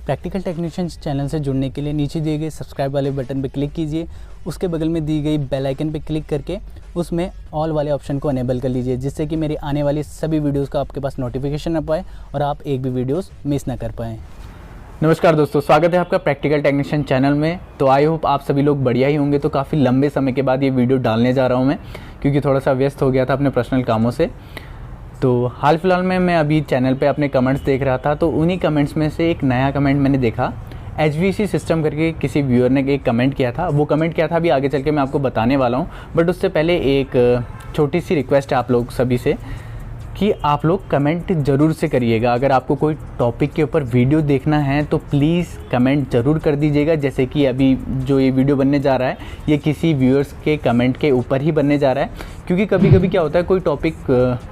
Practical technicians channel से जुड़ने के लिए नीचे दिए गए सब्सक्राइब वाले बटन पर क्लिक कीजिए। उसके बगल में दी गई बेल आइकन पर क्लिक करके उसमें ऑल वाले ऑप्शन को अनेबल कर लीजिए, जिससे कि मेरी आने वाली सभी वीडियोस का आपके पास नोटिफिकेशन आ पाए और आप एक भी वीडियोस मिस ना कर पाएँ। नमस्कार दोस्तों, स्वागत है आपका प्रैक्टिकल टेक्नीशियन चैनल में। तो आई होप आप सभी लोग बढ़िया ही होंगे। तो काफ़ी लंबे समय के बाद ये वीडियो डालने जा रहा हूँ मैं, क्योंकि थोड़ा सा व्यस्त हो गया था अपने पर्सनल कामों से। तो हाल फिलहाल में मैं अभी चैनल पे अपने कमेंट्स देख रहा था, तो उन्हीं कमेंट्स में से एक नया कमेंट मैंने देखा। HVAC सिस्टम करके किसी व्यूअर ने एक कमेंट किया था। वो कमेंट क्या था अभी आगे चल के मैं आपको बताने वाला हूँ, बट उससे पहले एक छोटी सी रिक्वेस्ट है आप लोग सभी से कि आप लोग कमेंट ज़रूर से करिएगा। अगर आपको कोई टॉपिक के ऊपर वीडियो देखना है तो प्लीज़ कमेंट ज़रूर कर दीजिएगा। जैसे कि अभी जो ये वीडियो बनने जा रहा है ये किसी व्यूअर्स के कमेंट के ऊपर ही बनने जा रहा है, क्योंकि कभी कभी क्या होता है कोई टॉपिक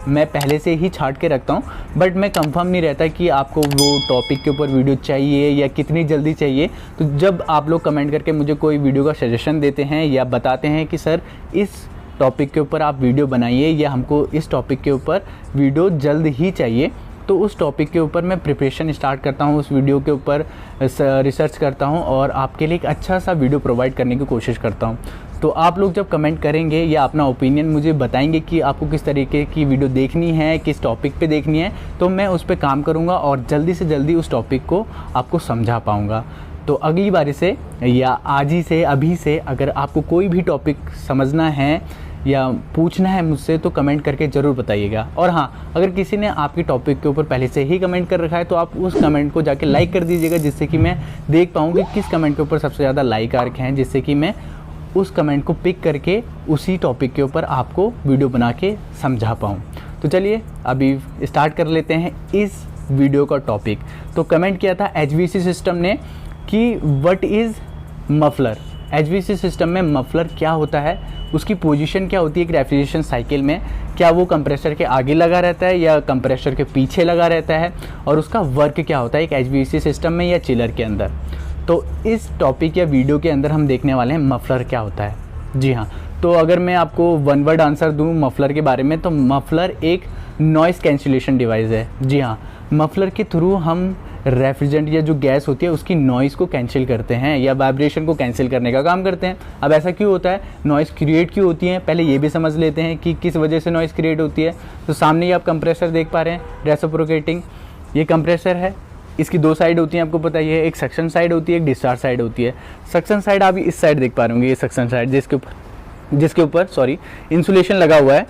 मैं पहले से ही छांट के रखता हूँ, बट मैं कंफर्म नहीं रहता कि आपको वो टॉपिक के ऊपर वीडियो चाहिए या कितनी जल्दी चाहिए। तो जब आप लोग कमेंट करके मुझे कोई वीडियो का सजेशन देते हैं या बताते हैं कि सर इस टॉपिक के ऊपर आप वीडियो बनाइए या हमको इस टॉपिक के ऊपर वीडियो जल्द ही चाहिए, तो उस टॉपिक के ऊपर मैं प्रिपरेशन स्टार्ट करता हूँ, उस वीडियो के ऊपर रिसर्च करता हूँ और आपके लिए एक अच्छा सा वीडियो प्रोवाइड करने की कोशिश करता हूँ। तो आप लोग जब कमेंट करेंगे या अपना ओपिनियन मुझे बताएंगे कि आपको किस तरीके की वीडियो देखनी है, किस टॉपिक पे देखनी है, तो मैं उस पर काम करूँगा और जल्दी से जल्दी उस टॉपिक को आपको समझा पाऊँगा। तो अगली बारी से या आज ही से अभी से अगर आपको कोई भी टॉपिक समझना है या पूछना है मुझसे तो कमेंट करके ज़रूर बताइएगा। और हाँ, अगर किसी ने आपकी टॉपिक के ऊपर पहले से ही कमेंट कर रखा है तो आप उस कमेंट को जाके लाइक कर दीजिएगा, जिससे कि मैं देख पाऊँ कि किस कमेंट के ऊपर सबसे ज़्यादा लाइक आ रखे हैं, जिससे कि मैं उस कमेंट को पिक करके उसी टॉपिक के ऊपर आपको वीडियो बना के समझा पाऊँ। तो चलिए अभी स्टार्ट कर लेते हैं इस वीडियो का टॉपिक। तो कमेंट किया था HVAC सिस्टम ने कि what is muffler. HVAC system में मफलर क्या होता है, उसकी पोजीशन क्या होती है एक रेफ्रिजरेशन साइकिल में, क्या वो कंप्रेसर के आगे लगा रहता है या कंप्रेसर के पीछे लगा रहता है, और उसका वर्क क्या होता है एक HVAC सिस्टम में या चिलर के अंदर। तो इस टॉपिक या वीडियो के अंदर हम देखने वाले हैं मफलर क्या होता है। जी हाँ, तो अगर मैं आपको वन वर्ड आंसर दूँ मफलर के बारे में, तो मफलर एक नॉइज़ कैंसिलेशन डिवाइस है। जी हाँ, मफलर के थ्रू हम रेफ्रिजरेंट या जो गैस होती है उसकी नॉइज़ को कैंसिल करते हैं या वाइब्रेशन को कैंसिल करने का काम करते हैं। अब ऐसा क्यों होता है, नॉइज़ क्रिएट क्यों होती है, पहले ये भी समझ लेते हैं कि किस वजह से नॉइज़ क्रिएट होती है। तो सामने ही आप कंप्रेसर देख पा रहे हैं, रेसिप्रोकेटिंग। ये कंप्रेसर है, इसकी दो साइड होती हैं, आपको पता ही है, एक सक्शन साइड होती है, एक डिस्चार्ज साइड होती है। सक्शन साइड आप इस साइड देख पा रहे होंगे, ये सक्शन साइड जिसके ऊपर इंसुलेशन लगा हुआ है,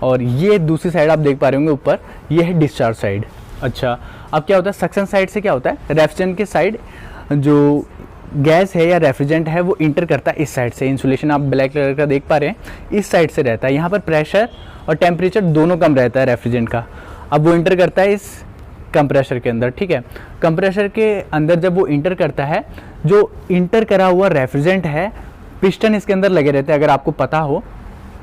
और ये दूसरी साइड आप देख पा रहे होंगे ऊपर, ये है डिस्चार्ज साइड। अच्छा, अब क्या होता है सक्शन साइड से क्या होता है, रेफ्रिजरेंट के साइड जो गैस है या रेफ्रिजरेंट है वो इंटर करता है इस साइड से। इंसुलेशन आप ब्लैक कलर का देख पा रहे हैं, इस साइड से रहता है। यहाँ पर प्रेशर और टेम्परेचर दोनों कम रहता है रेफ्रिजरेंट का। अब वो इंटर करता है इस कंप्रेसर के अंदर, ठीक है। कंप्रेसर के अंदर जब वो इंटर करता है, जो इंटर करा हुआ रेफ्रिजरेंट है, पिस्टन इसके अंदर लगे रहते हैं। अगर आपको पता हो,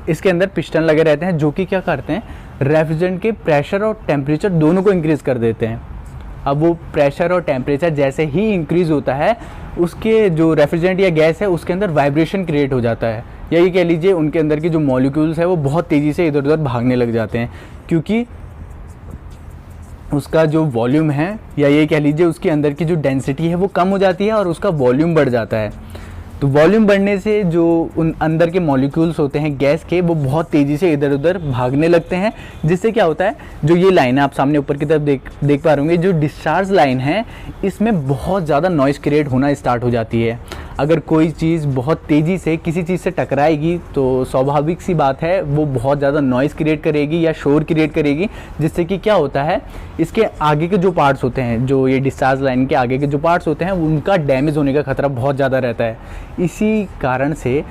इसके अंदर पिस्टन लगे रहते हैं जो कि क्या करते हैं, रेफ्रिजरेंट के प्रेशर और टेम्परेचर दोनों को इंक्रीज़ कर देते हैं। अब वो प्रेशर और टेम्परेचर जैसे ही इंक्रीज़ होता है, उसके जो रेफ्रिजरेंट या गैस है उसके अंदर वाइब्रेशन क्रिएट हो जाता है, या ये कह लीजिए उनके अंदर की जो मॉलिक्यूल्स है वो बहुत तेज़ी से इधर उधर भागने लग जाते हैं, क्योंकि उसका जो वॉल्यूम है या ये कह लीजिए उसके अंदर की जो डेंसिटी है वो कम हो जाती है और उसका वॉल्यूम बढ़ जाता है। तो वॉल्यूम बढ़ने से जो उन अंदर के मॉलिक्यूल्स होते हैं गैस के, वो बहुत तेज़ी से इधर उधर भागने लगते हैं, जिससे क्या होता है, जो ये लाइन है आप सामने ऊपर की तरफ देख पा रहे होंगे, जो डिस्चार्ज लाइन है इसमें बहुत ज़्यादा नॉइज़ क्रिएट होना स्टार्ट हो जाती है। अगर कोई चीज़ बहुत तेज़ी से किसी चीज़ से टकराएगी तो स्वाभाविक सी बात है वो बहुत ज़्यादा नॉइज़ क्रिएट करेगी या शोर क्रिएट करेगी, जिससे कि क्या होता है, इसके आगे के जो पार्ट्स होते हैं, जो ये डिस्चार्ज लाइन के आगे के जो पार्ट्स होते हैं, उनका डैमेज होने का खतरा बहुत ज़्यादा रहता है। इसी कारण से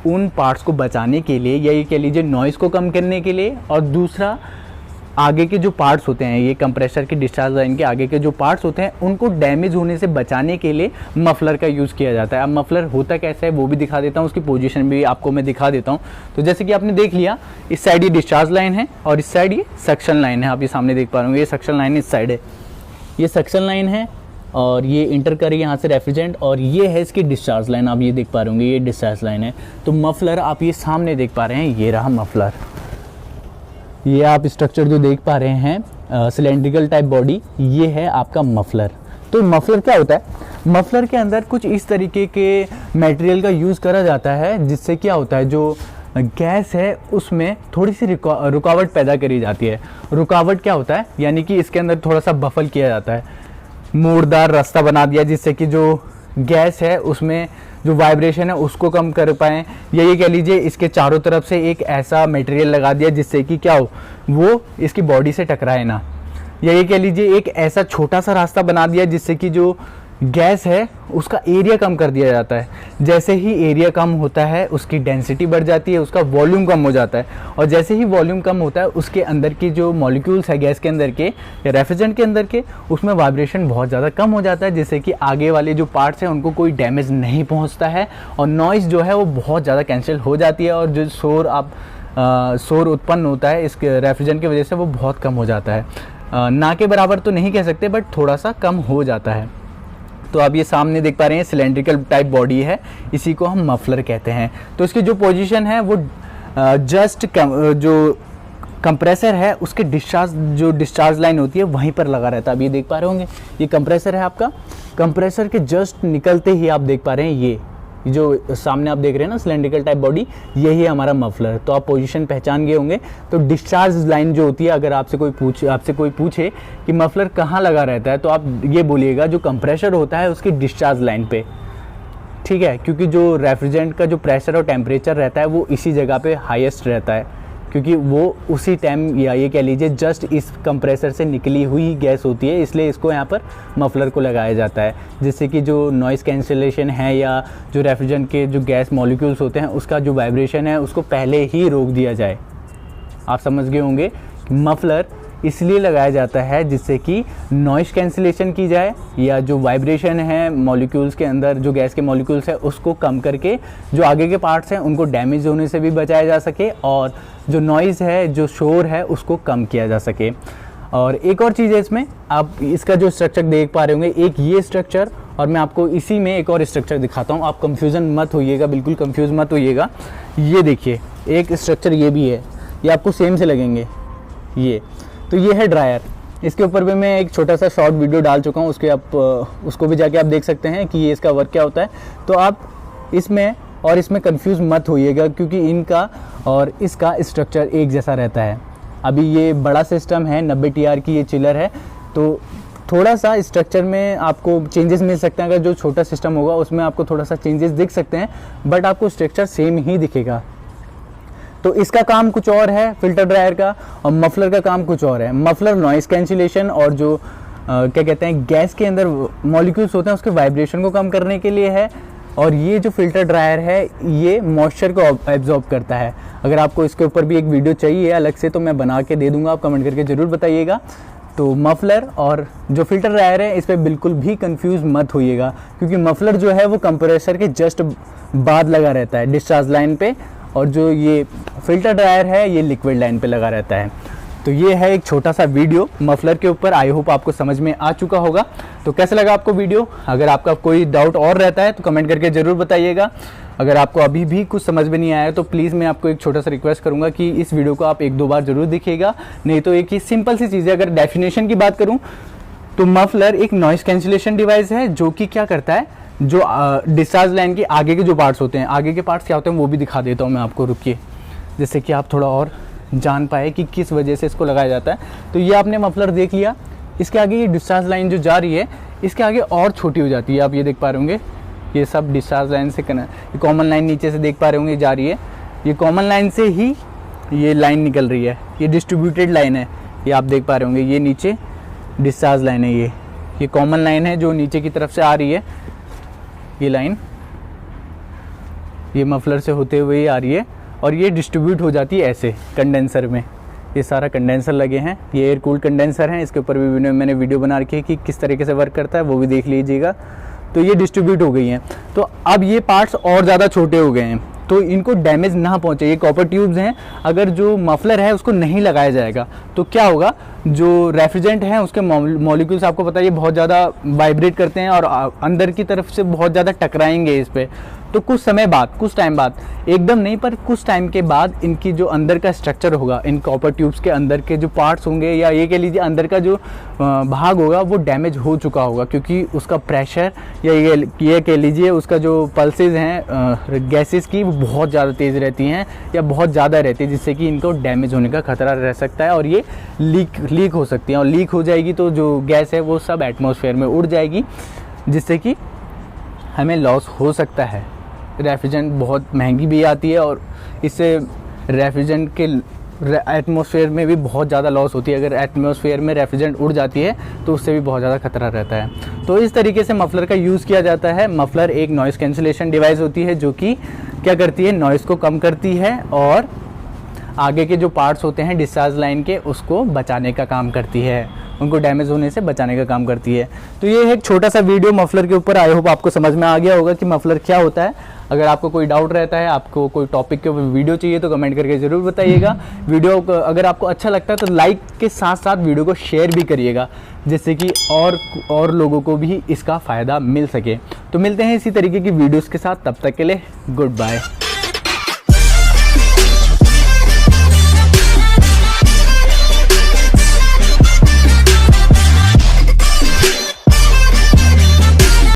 उन पार्ट्स को बचाने के लिए या ये कह लीजिए नॉइज़ को कम करने के लिए, और दूसरा आगे के जो पार्ट्स होते हैं, ये कंप्रेसर की डिस्चार्ज लाइन के आगे के जो पार्ट्स होते हैं उनको डैमेज होने से बचाने के लिए मफलर का यूज़ किया जाता है। अब मफलर होता कैसे है वो भी दिखा देता हूँ, उसकी पोजीशन भी आपको मैं दिखा देता हूँ। तो जैसे कि आपने देख लिया, इस साइड ये डिस्चार्ज लाइन है और इस साइड ये सक्शन लाइन है। आप ये सामने देख पा रहे होंगे, ये सक्शन लाइन इस साइड है, ये सक्शन लाइन है और ये इंटर करेगी यहाँ से रेफ्रिजरेंट, और ये है इसकी डिस्चार्ज लाइन। आप ये देख पा रहे होंगे, ये डिस्चार्ज लाइन है। तो मफलर आप ये सामने देख पा रहे हैं, ये रहा मफलर। ये आप स्ट्रक्चर जो देख पा रहे हैं सिलेंड्रिकल टाइप बॉडी, ये है आपका मफलर। तो मफलर क्या होता है, मफलर के अंदर कुछ इस तरीके के मटेरियल का यूज़ करा जाता है जिससे क्या होता है, जो गैस है उसमें थोड़ी सी रुकावट पैदा करी जाती है। रुकावट क्या होता है, यानी कि इसके अंदर थोड़ा सा बफल किया जाता है, मोड़दार रास्ता बना दिया जिससे कि जो गैस है उसमें जो वाइब्रेशन है उसको कम कर पाएँ, या ये कह लीजिए इसके चारों तरफ से एक ऐसा मटेरियल लगा दिया जिससे कि क्या हो, वो इसकी बॉडी से टकराए ना, या ये कह लीजिए एक ऐसा छोटा सा रास्ता बना दिया जिससे कि जो गैस है उसका एरिया कम कर दिया जाता है। जैसे ही एरिया कम होता है उसकी डेंसिटी बढ़ जाती है, उसका वॉल्यूम कम हो जाता है, और जैसे ही वॉल्यूम कम होता है उसके अंदर की जो मॉलिक्यूल्स है गैस के अंदर के या रेफ्रिजरेंट के अंदर के, उसमें वाइब्रेशन बहुत ज़्यादा कम हो जाता है जिससे कि आगे वाले जो पार्ट्स हैं उनको कोई डैमेज नहीं पहुँचता है, और नॉइज़ जो है वो बहुत ज़्यादा कैंसिल हो जाती है, और जो शोर उत्पन्न होता है इस रेफ्रिजरेंट की वजह से वो बहुत कम हो जाता है। ना के बराबर तो नहीं कह सकते, बट थोड़ा सा कम हो जाता है। तो आप ये सामने देख पा रहे हैं सिलेंड्रिकल टाइप बॉडी है, इसी को हम मफलर कहते हैं। तो इसकी जो पोजीशन है वो जस्ट जो कंप्रेसर है उसके डिस्चार्ज लाइन होती है वहीं पर लगा रहता है। अब ये देख पा रहे होंगे, ये कंप्रेसर है आपका, कंप्रेसर के जस्ट निकलते ही आप देख पा रहे हैं ये जो सामने आप देख रहे हैं ना सिलेंड्रिकल टाइप बॉडी, यही हमारा मफलर। तो आप पोजीशन पहचान गए होंगे। तो डिस्चार्ज लाइन जो होती है, अगर आपसे कोई पूछे कि मफलर कहाँ लगा रहता है तो आप ये बोलिएगा जो कंप्रेसर होता है उसकी डिस्चार्ज लाइन पे, ठीक है, क्योंकि जो रेफ्रिजरेंट का जो प्रेशर और टेम्परेचर रहता है वो इसी जगह पे हाईएस्ट रहता है, क्योंकि वो उसी टाइम या ये कह लीजिए जस्ट इस कंप्रेसर से निकली हुई गैस होती है, इसलिए इसको यहाँ पर मफलर को लगाया जाता है, जिससे कि जो नॉइज़ कैंसिलेशन है या जो रेफ्रिजरेंट के जो गैस मॉलिक्यूल्स होते हैं उसका जो वाइब्रेशन है उसको पहले ही रोक दिया जाए। आप समझ गए होंगे, मफलर इसलिए लगाया जाता है जिससे कि नॉइज़ कैंसिलेशन की जाए, या जो वाइब्रेशन है मॉलिक्यूल्स के अंदर जो गैस के मॉलिक्यूल्स है उसको कम करके जो आगे के पार्ट्स हैं उनको डैमेज होने से भी बचाया जा सके, और जो नॉइज़ है जो शोर है उसको कम किया जा सके। और एक और चीज़ है इसमें, आप इसका जो स्ट्रक्चर देख पा रहे होंगे, एक ये स्ट्रक्चर, और मैं आपको इसी में एक और स्ट्रक्चर दिखाता हूँ। आप कंफ्यूजन मत होइएगा, बिल्कुल कंफ्यूज मत होइएगा। ये देखिए एक स्ट्रक्चर ये भी है, ये आपको सेम से लगेंगे। ये तो ये है ड्रायर, इसके ऊपर भी मैं एक छोटा सा शॉर्ट वीडियो डाल चुका हूँ, उसको भी जाके आप देख सकते हैं कि ये इसका वर्क क्या होता है। तो आप इसमें और इसमें कंफ्यूज मत होइएगा, क्योंकि इनका और इसका स्ट्रक्चर एक जैसा रहता है। अभी ये बड़ा सिस्टम है, 90 TR की ये चिलर है, तो थोड़ा सा स्ट्रक्चर में आपको चेंजेस मिल सकते हैं। अगर जो छोटा सिस्टम होगा उसमें आपको थोड़ा सा चेंजेस दिख सकते हैं, बट आपको स्ट्रक्चर सेम ही दिखेगा। तो इसका काम कुछ और है फिल्टर ड्रायर का, और मफलर का काम कुछ और है। मफलर नॉइज़ कैंसिलेशन और जो क्या कहते हैं गैस के अंदर मॉलिक्यूल्स होते हैं उसके वाइब्रेशन को कम करने के लिए है, और ये जो फिल्टर ड्रायर है ये मॉइस्चर को एब्जॉर्ब करता है। अगर आपको इसके ऊपर भी एक वीडियो चाहिए अलग से तो मैं बना के दे दूंगा, आप कमेंट करके ज़रूर बताइएगा। तो मफलर और जो फिल्टर ड्रायर है इस पर बिल्कुल भी कंफ्यूज मत होइएगा, क्योंकि मफलर जो है वो कंप्रेसर के जस्ट बाद लगा रहता है डिस्चार्ज लाइन पे, और जो ये फिल्टर ड्रायर है ये लिक्विड लाइन पे लगा रहता है। तो ये है एक छोटा सा वीडियो मफलर के ऊपर, आई होप आपको समझ में आ चुका होगा। तो कैसा लगा आपको वीडियो? अगर आपका कोई डाउट और रहता है तो कमेंट करके ज़रूर बताइएगा। अगर आपको अभी भी कुछ समझ में नहीं आया तो प्लीज़ मैं आपको एक छोटा सा रिक्वेस्ट करूंगा कि इस वीडियो को आप 1-2 बार ज़रूर देखिएगा। नहीं तो एक ही सिंपल सी चीज़ है, अगर डेफिनेशन की बात करूँ तो मफलर एक नॉइज़ कैंसिलेशन डिवाइस है जो कि क्या करता है, जो डिस्चार्ज लाइन के आगे के जो पार्ट्स होते हैं, आगे के पार्ट्स क्या होते हैं वो भी दिखा देता हूँ मैं आपको, रुकिए, जिससे कि आप थोड़ा और जान पाए कि किस वजह से इसको लगाया जाता है। तो ये आपने मफलर देख लिया, इसके आगे ये डिस्चार्ज लाइन जो जा रही है इसके आगे और छोटी हो जाती है। आप ये देख पा रहे होंगे, ये सब डिस्चार्ज लाइन से ये कॉमन लाइन नीचे से देख पा रहे होंगे जा रही है, ये कॉमन लाइन से ही ये लाइन निकल रही है, ये डिस्ट्रीब्यूटेड लाइन है, ये आप देख पा रहे होंगे, ये नीचे डिस्चार्ज लाइन है, ये कॉमन लाइन है जो नीचे की तरफ से आ रही है, ये लाइन ये मफलर से होते हुए ही आ रही है, और ये डिस्ट्रीब्यूट हो जाती है ऐसे कंडेंसर में। ये सारा कंडेंसर लगे हैं, ये एयर कूल्ड कंडेंसर हैं, इसके ऊपर भी मैंने वीडियो बना रखी है कि किस तरीके से वर्क करता है, वो भी देख लीजिएगा। तो ये डिस्ट्रीब्यूट हो गई हैं, तो अब ये पार्ट्स और ज़्यादा छोटे हो गए हैं, तो इनको डैमेज ना पहुंचे। ये कॉपर ट्यूब्स हैं, अगर जो मफलर है उसको नहीं लगाया जाएगा तो क्या होगा, जो रेफ्रिजरेंट हैं उसके मॉलिक्यूल्स आपको पता है ये बहुत ज़्यादा वाइब्रेट करते हैं और अंदर की तरफ से बहुत ज़्यादा टकराएंगे इस पर, तो कुछ टाइम बाद, एकदम नहीं पर कुछ टाइम के बाद इनकी जो अंदर का स्ट्रक्चर होगा, इन कॉपर ट्यूब्स के अंदर के जो पार्ट्स होंगे या ये कह लीजिए अंदर का जो भाग होगा वो डैमेज हो चुका होगा, क्योंकि उसका प्रेशर या ये कह लीजिए उसका जो पल्सेस हैं गैसेस की वो बहुत ज़्यादा तेज़ रहती हैं या बहुत ज़्यादा रहती है, जिससे कि इनको डैमेज होने का खतरा रह सकता है और ये लीक हो सकती है। और लीक हो जाएगी तो जो गैस है वो सब एटमॉस्फेयर में उड़ जाएगी, जिससे कि हमें लॉस हो सकता है। रेफ्रिजरेंट बहुत महंगी भी आती है और इससे रेफ्रिजरेंट के एटमॉस्फेयर में भी बहुत ज़्यादा लॉस होती है। अगर एटमॉस्फेयर में रेफ्रिजरेंट उड़ जाती है तो उससे भी बहुत ज़्यादा खतरा रहता है। तो इस तरीके से मफलर का यूज़ किया जाता है। मफलर एक नॉइज़ कैंसिलेशन डिवाइस होती है जो कि क्या करती है, नॉइज़ को कम करती है और आगे के जो पार्ट्स होते हैं डिस्चार्ज लाइन के उसको बचाने का काम करती है, उनको डैमेज होने से बचाने का काम करती है। तो ये एक छोटा सा वीडियो मफलर के ऊपर, आई होप आपको समझ में आ गया होगा कि मफलर क्या होता है। अगर आपको कोई डाउट रहता है, आपको कोई टॉपिक के ऊपर वीडियो चाहिए तो कमेंट करके ज़रूर बताइएगा। वीडियो अगर आपको अच्छा लगता है तो लाइक के साथ साथ वीडियो को शेयर भी करिएगा, जिससे कि और लोगों को भी इसका फ़ायदा मिल सके। तो मिलते हैं इसी तरीके की वीडियोज़ के साथ, तब तक के लिए गुड बाय।